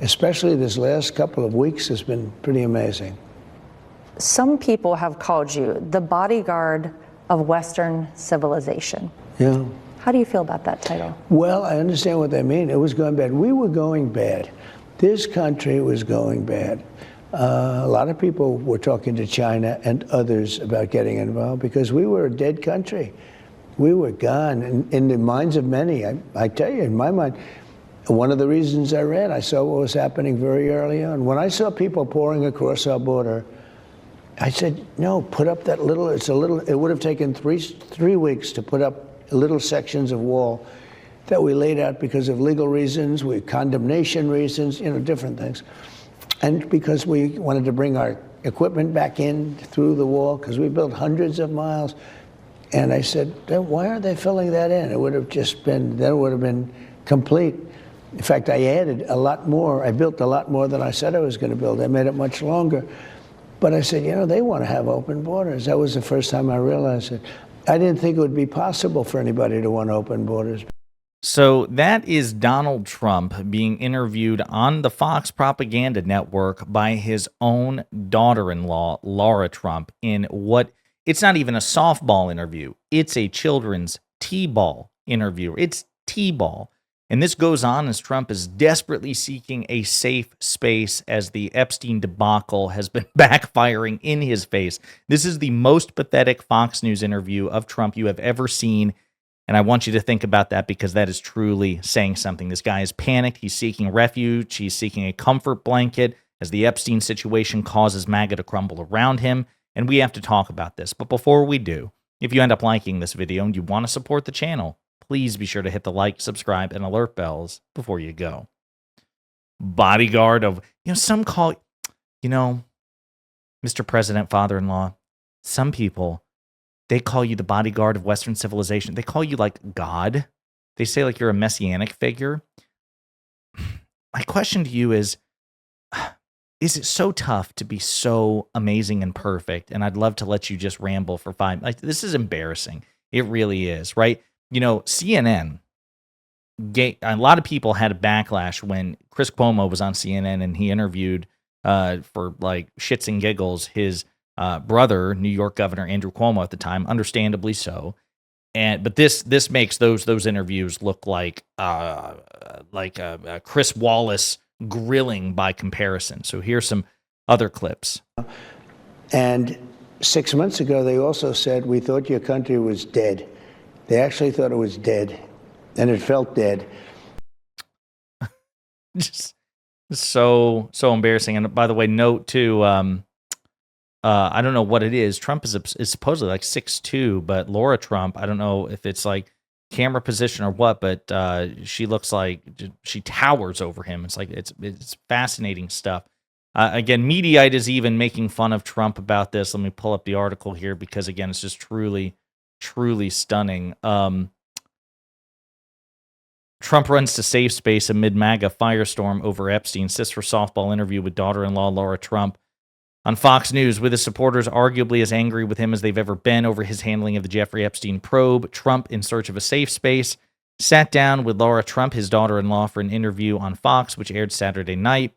especially this last couple of weeks has been pretty amazing. Some people have called you the bodyguard of Western civilization. Yeah. How do you feel about that title? Well, I understand what they mean. It was going bad. We were going bad. This country was going bad. A lot of people were talking to China and others about getting involved because we were a dead country. We were gone. In the minds of many, I tell you, in my mind, one of the reasons I ran, I saw what was happening very early on. When I saw people pouring across our border, I said, no, put up that little, it would have taken three weeks to put up little sections of wall that we laid out because of legal reasons, condemnation reasons, different things. And because we wanted to bring our equipment back in through the wall, because we built hundreds of miles. And I said, why aren't they filling that in? It would have just been, that would have been complete. In fact, I added a lot more. I built a lot more than I said I was going to build. I made it much longer. But I said, they want to have open borders. That was the first time I realized it. I didn't think it would be possible for anybody to want open borders. So that is Donald Trump being interviewed on the Fox propaganda network by his own daughter-in-law, Lara Trump, in what, it's not even a softball interview. It's a children's T-ball interview. It's T-ball. And this goes on as Trump is desperately seeking a safe space as the Epstein debacle has been backfiring in his face. This is the most pathetic Fox News interview of Trump you have ever seen. And I want you to think about that because that is truly saying something. This guy is panicked. He's seeking refuge. He's seeking a comfort blanket as the Epstein situation causes MAGA to crumble around him. And we have to talk about this. But before we do, if you end up liking this video and you want to support the channel, please be sure to hit the like, subscribe, and alert bells before you go. Bodyguard of, some call, Mr. President, father-in-law, some people, they call you the bodyguard of Western civilization. They call you like God. They say like you're a messianic figure. My question to you is it so tough to be so amazing and perfect? And I'd love to let you just ramble for 5 minutes. This is embarrassing. It really is, right? CNN, a lot of people had a backlash when Chris Cuomo was on CNN and he interviewed for like shits and giggles his brother, New York Governor Andrew Cuomo at the time, understandably so. But this makes those interviews look like Chris Wallace grilling by comparison. So here's some other clips. And 6 months ago, they also said, we thought your country was dead. They actually thought it was dead, and it felt dead. Just so embarrassing. And by the way, note too, I don't know what it is. Trump is supposedly like 6'2", but Lara Trump, I don't know if it's like camera position or what, but she looks like she towers over him. It's like it's fascinating stuff. Again, Mediaite is even making fun of Trump about this. Let me pull up the article here because again, it's just truly stunning. Trump runs to safe space amid MAGA firestorm over Epstein. Sits for softball interview with daughter-in-law Lara Trump on Fox News, with his supporters arguably as angry with him as they've ever been over his handling of the Jeffrey Epstein probe. Trump, in search of a safe space, sat down with Lara Trump, his daughter-in-law, for an interview on Fox, which aired Saturday night.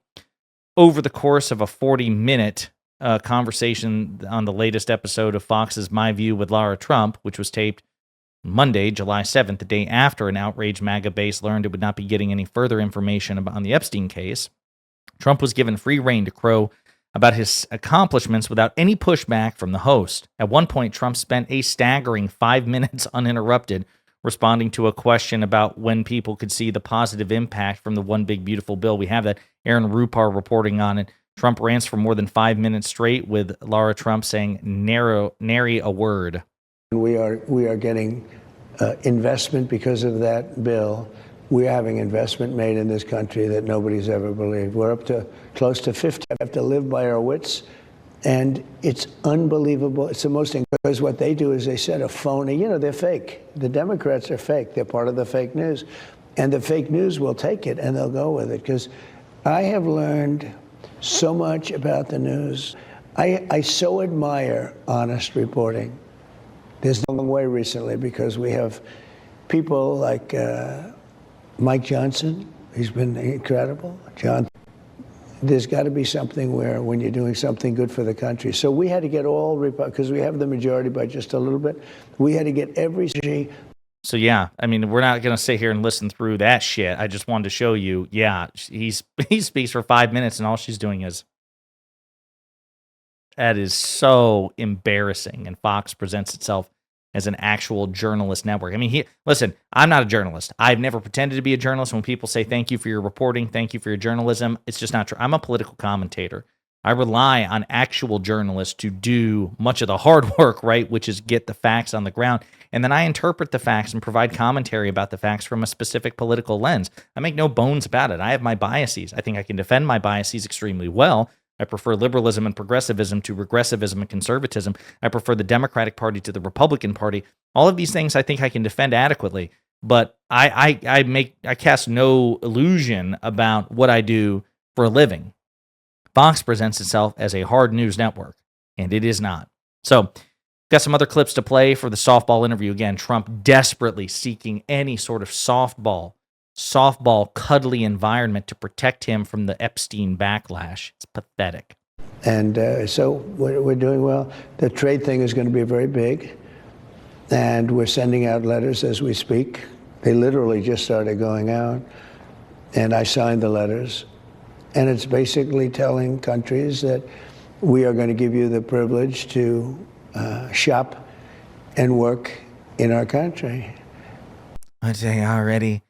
Over the course of a 40-minute conversation on the latest episode of Fox's My View with Lara Trump, which was taped Monday, July 7th, the day after an outraged MAGA base learned it would not be getting any further information on the Epstein case, Trump was given free rein to crow about his accomplishments without any pushback from the host. At one point, Trump spent a staggering 5 minutes uninterrupted responding to a question about when people could see the positive impact from the One Big Beautiful Bill. We have that. Aaron Rupar reporting on it. Trump rants for more than 5 minutes straight, with Lara Trump saying nary a word. We are getting investment because of that bill. We're having investment made in this country that nobody's ever believed. We're up to close to 50. We have to live by our wits, and it's unbelievable. It's the most, because what they do is they set a phony, they're fake. The Democrats are fake. They're part of the fake news. And the fake news will take it, and they'll go with it. Because I have learned so much about the news. I so admire honest reporting. There's no long way recently because we have people like Mike Johnson. He's been incredible. there's got to be something where when you're doing something good for the country. So we had to get all, because we have the majority by just a little bit, we had to get every. So yeah, I mean, we're not going to sit here and listen through that shit. I just wanted to show you, yeah, he speaks for 5 minutes and all she's doing is, that is so embarrassing. And Fox presents itself as an actual journalist network. I mean, listen, I'm not a journalist. I've never pretended to be a journalist. When people say thank you for your reporting, thank you for your journalism, it's just not true. I'm a political commentator. I rely on actual journalists to do much of the hard work, right, which is get the facts on the ground. And then I interpret the facts and provide commentary about the facts from a specific political lens. I make no bones about it. I have my biases. I think I can defend my biases extremely well. I prefer liberalism and progressivism to regressivism and conservatism. I prefer the Democratic Party to the Republican Party. All of these things I think I can defend adequately, but I cast no illusion about what I do for a living. Fox presents itself as a hard news network, and it is not. So, got some other clips to play for the softball interview. Again, Trump desperately seeking any sort of softball, cuddly environment to protect him from the Epstein backlash. It's pathetic. And so we're doing well. The trade thing is going to be very big, and we're sending out letters as we speak. They literally just started going out, and I signed the letters. And it's basically telling countries that we are going to give you the privilege to shop and work in our country. But they already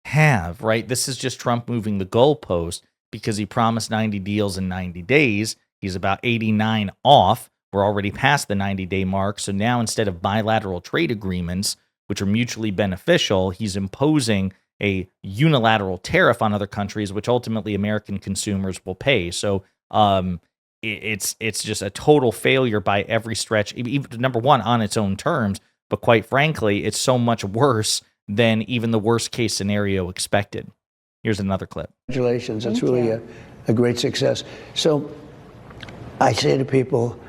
have, right? This is just Trump moving the goalpost because he promised 90 deals in 90 days. He's about 89 off. We're already past the 90-day mark. So now instead of bilateral trade agreements, which are mutually beneficial, he's imposing a unilateral tariff on other countries, which ultimately American consumers will pay. So it's just a total failure by every stretch, even, number one, on its own terms, but quite frankly, it's so much worse than even the worst case scenario expected. Here's another clip. Congratulations. It's really a great success. So I say to people,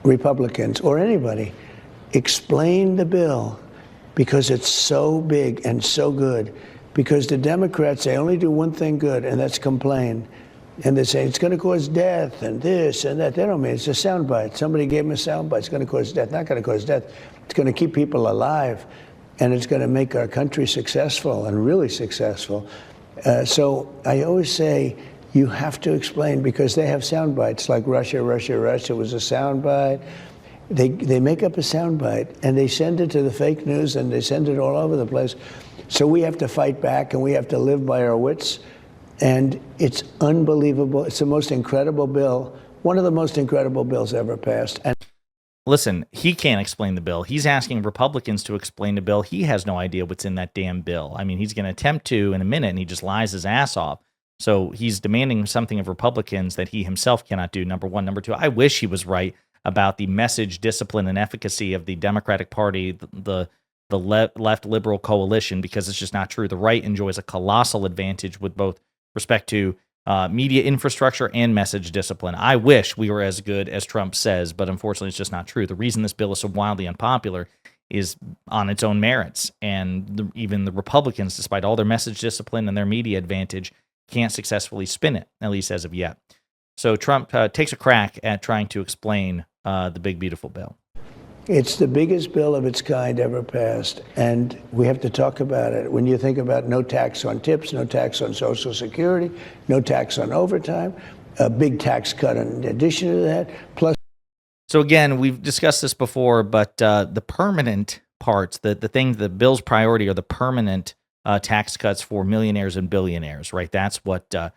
Republicans or anybody, explain the bill because it's so big and so good. Because the Democrats, they only do one thing good, and that's complain. And they say it's going to cause death and this and that. They don't mean it's a soundbite. Somebody gave them a soundbite. It's going to cause death. Not going to cause death. It's going to keep people alive, and it's going to make our country successful and really successful. So I always say you have to explain because they have soundbites like Russia was a soundbite. They make up a soundbite and they send it to the fake news and they send it all over the place. So we have to fight back and we have to live by our wits. And it's unbelievable. It's the most incredible bill, one of the most incredible bills ever passed. And listen, he can't explain the bill. He's asking Republicans to explain the bill. He has no idea what's in that damn bill. I mean, he's going to attempt to in a minute, and he just lies his ass off. So he's demanding something of Republicans that he himself cannot do, number one. Number two, I wish he was right about the message, discipline, and efficacy of the Democratic Party, the left liberal coalition, because it's just not true. The right enjoys a colossal advantage with both respect to media infrastructure and message discipline. I wish we were as good as Trump says, but unfortunately it's just not true. The reason this bill is so wildly unpopular is on its own merits, and even the Republicans, despite all their message discipline and their media advantage, can't successfully spin it, at least as of yet. So Trump takes a crack at trying to explain the big, beautiful bill. it's the biggest bill of its kind ever passed, and we have to talk about it. When you think about no tax on tips, no tax on Social Security, no tax on overtime, a big tax cut in addition to that, plus. So again, we've discussed this before, but the permanent parts, the thing, the bill's priority are the permanent tax cuts for millionaires and billionaires, right? That's what the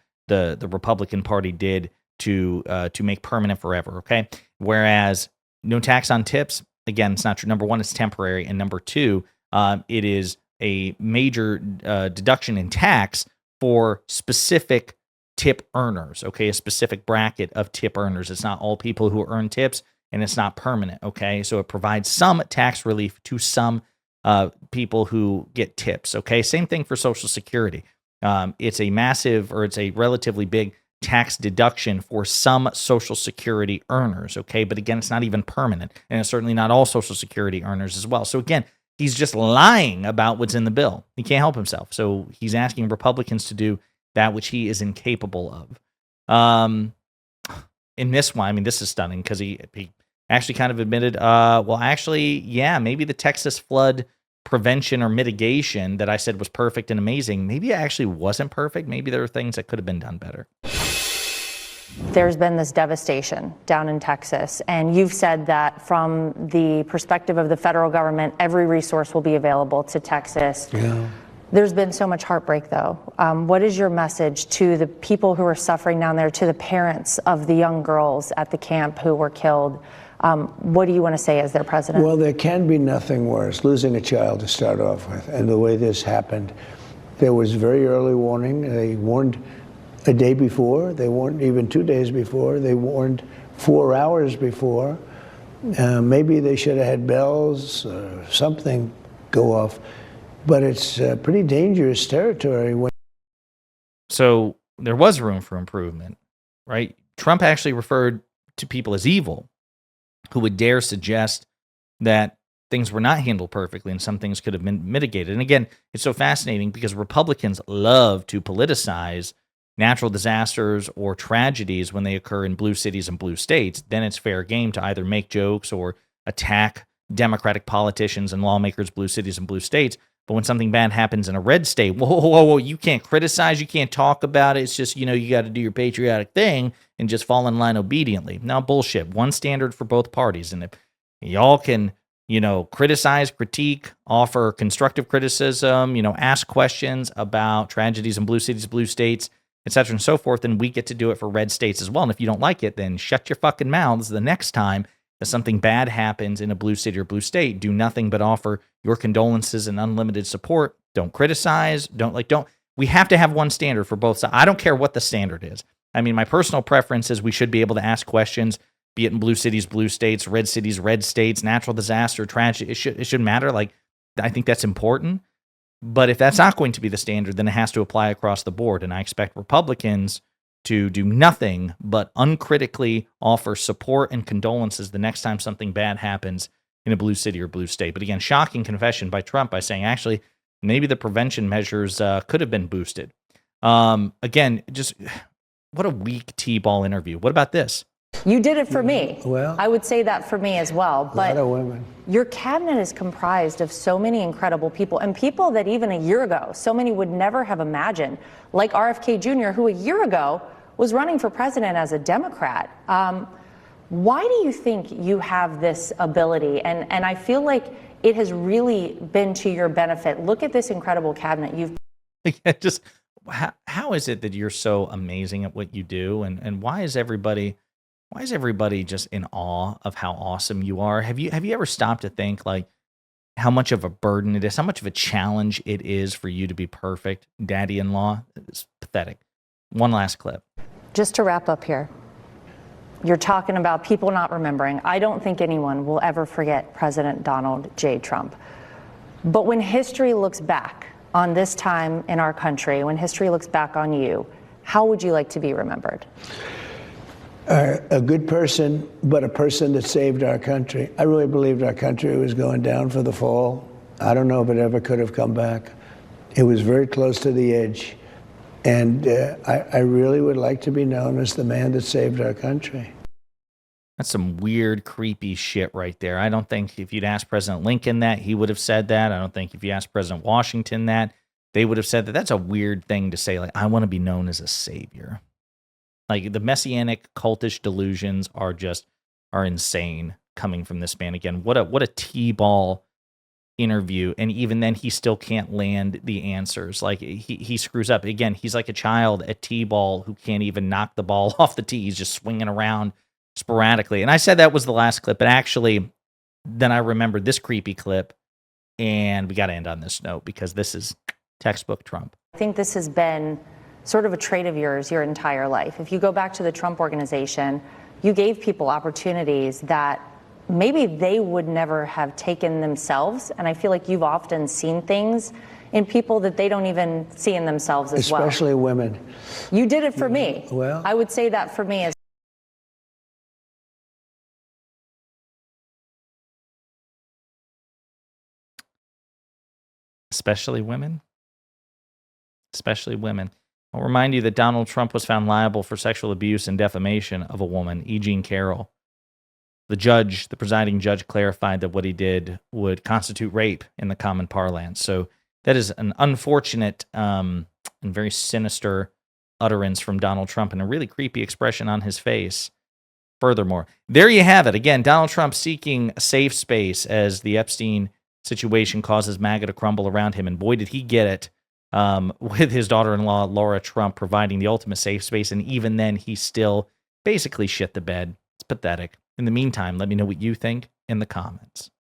Republican Party did to make permanent forever, okay? Whereas no tax on tips, again, it's not true. Number one, it's temporary, and number two, it is a major deduction in tax for specific tip earners, okay? A specific bracket of tip earners. It's not all people who earn tips, and it's not permanent, okay? So it provides some tax relief to some people who get tips, okay? Same thing for Social Security. It's a massive, or it's a relatively big tax deduction for some Social Security earners, okay? But again, it's not even permanent, and it's certainly not all Social Security earners as well. So again, he's just lying about what's in the bill. He can't help himself. So he's asking Republicans to do that which he is incapable of. Um, in this one, I mean, this is stunning because he actually kind of admitted, well, actually, yeah, maybe the Texas flood prevention or mitigation that I said was perfect and amazing, maybe it actually wasn't perfect. Maybe there were things that could have been done better. There's been this devastation down in Texas, and you've said that from the perspective of the federal government, every resource will be available to Texas. Yeah. There's been so much heartbreak, though. What is your message to the people who are suffering down there, to the parents of the young girls at the camp who were killed? What do you want to say as their president? Well, there can be nothing worse, losing a child to start off with. And the way this happened, there was very early warning. They warned a day before. They warned even 2 days before. They warned 4 hours before. Maybe they should have had bells or something go off. But it's pretty dangerous territory. So there was room for improvement, right? Trump actually referred to people as evil who would dare suggest that things were not handled perfectly and some things could have been mitigated. And again, it's so fascinating because Republicans love to politicize natural disasters or tragedies when they occur in blue cities and blue states. Then it's fair game to either make jokes or attack Democratic politicians and lawmakers, blue cities and blue states. But when something bad happens in a red state, whoa, you can't criticize, you can't talk about it. It's just, you got to do your patriotic thing and just fall in line obediently. Now, bullshit. One standard for both parties. And if y'all can, criticize, critique, offer constructive criticism, ask questions about tragedies in blue cities, blue states, et cetera and so forth, then we get to do it for red states as well. And if you don't like it, then shut your fucking mouths the next time that something bad happens in a blue city or blue state. Do nothing but offer your condolences and unlimited support. Don't criticize. We have to have one standard for both sides. I don't care what the standard is. I mean, my personal preference is we should be able to ask questions, be it in blue cities, blue states, red cities, red states, natural disaster, tragedy. It shouldn't matter. Like, I think that's important. But if that's not going to be the standard, then it has to apply across the board. And I expect Republicans to do nothing but uncritically offer support and condolences the next time something bad happens in a blue city or blue state. But again, shocking confession by Trump by saying, actually, maybe the prevention measures could have been boosted. Again, just what a weak T-ball interview. What about this? You did it for me. Well, I would say that for me as well. But a lot of women. Your cabinet is comprised of so many incredible people, and people that even a year ago, so many would never have imagined, like RFK Jr., who a year ago was running for president as a Democrat. Why do you think you have this ability? And I feel like it has really been to your benefit. Look at this incredible cabinet you've. Just how is it that you're so amazing at what you do, and why is everybody just in awe of how awesome you are? Have you ever stopped to think like how much of a burden it is, how much of a challenge it is for you to be perfect daddy-in-law? It's pathetic. One last clip. Just to wrap up here, you're talking about people not remembering. I don't think anyone will ever forget President Donald J. Trump. But when history looks back on this time in our country, when history looks back on you, how would you like to be remembered? A good person, but a person that saved our country. I really believed our country was going down for the fall. I don't know if it ever could have come back. It was very close to the edge. And I really would like to be known as the man that saved our country. That's some weird, creepy shit right there. I don't think if you'd asked President Lincoln that, he would have said that. I don't think if you asked President Washington that, they would have said that. That's a weird thing to say, like, I want to be known as a savior. Like, the messianic cultish delusions are insane coming from this man. Again, what a T-ball interview, and even then he still can't land the answers. Like, he screws up. Again, he's like a child at T-ball who can't even knock the ball off the tee. He's just swinging around sporadically. And I said that was the last clip, but actually then I remembered this creepy clip, and we got to end on this note because this is textbook Trump. I think this has been sort of a trait of yours your entire life. If you go back to the Trump organization, you gave people opportunities that maybe they would never have taken themselves. And I feel like you've often seen things in people that they don't even see in themselves as well. Especially women. You did it for me. Well, I would say that for me as Especially women. Especially women. I'll remind you that Donald Trump was found liable for sexual abuse and defamation of a woman, E. Jean Carroll. The presiding judge, clarified that what he did would constitute rape in the common parlance. So that is an unfortunate and very sinister utterance from Donald Trump, and a really creepy expression on his face. Furthermore, there you have it. Again, Donald Trump seeking a safe space as the Epstein situation causes MAGA to crumble around him. And boy, did he get it with his daughter-in-law, Lara Trump, providing the ultimate safe space. And even then, he still basically shit the bed. It's pathetic. In the meantime, let me know what you think in the comments.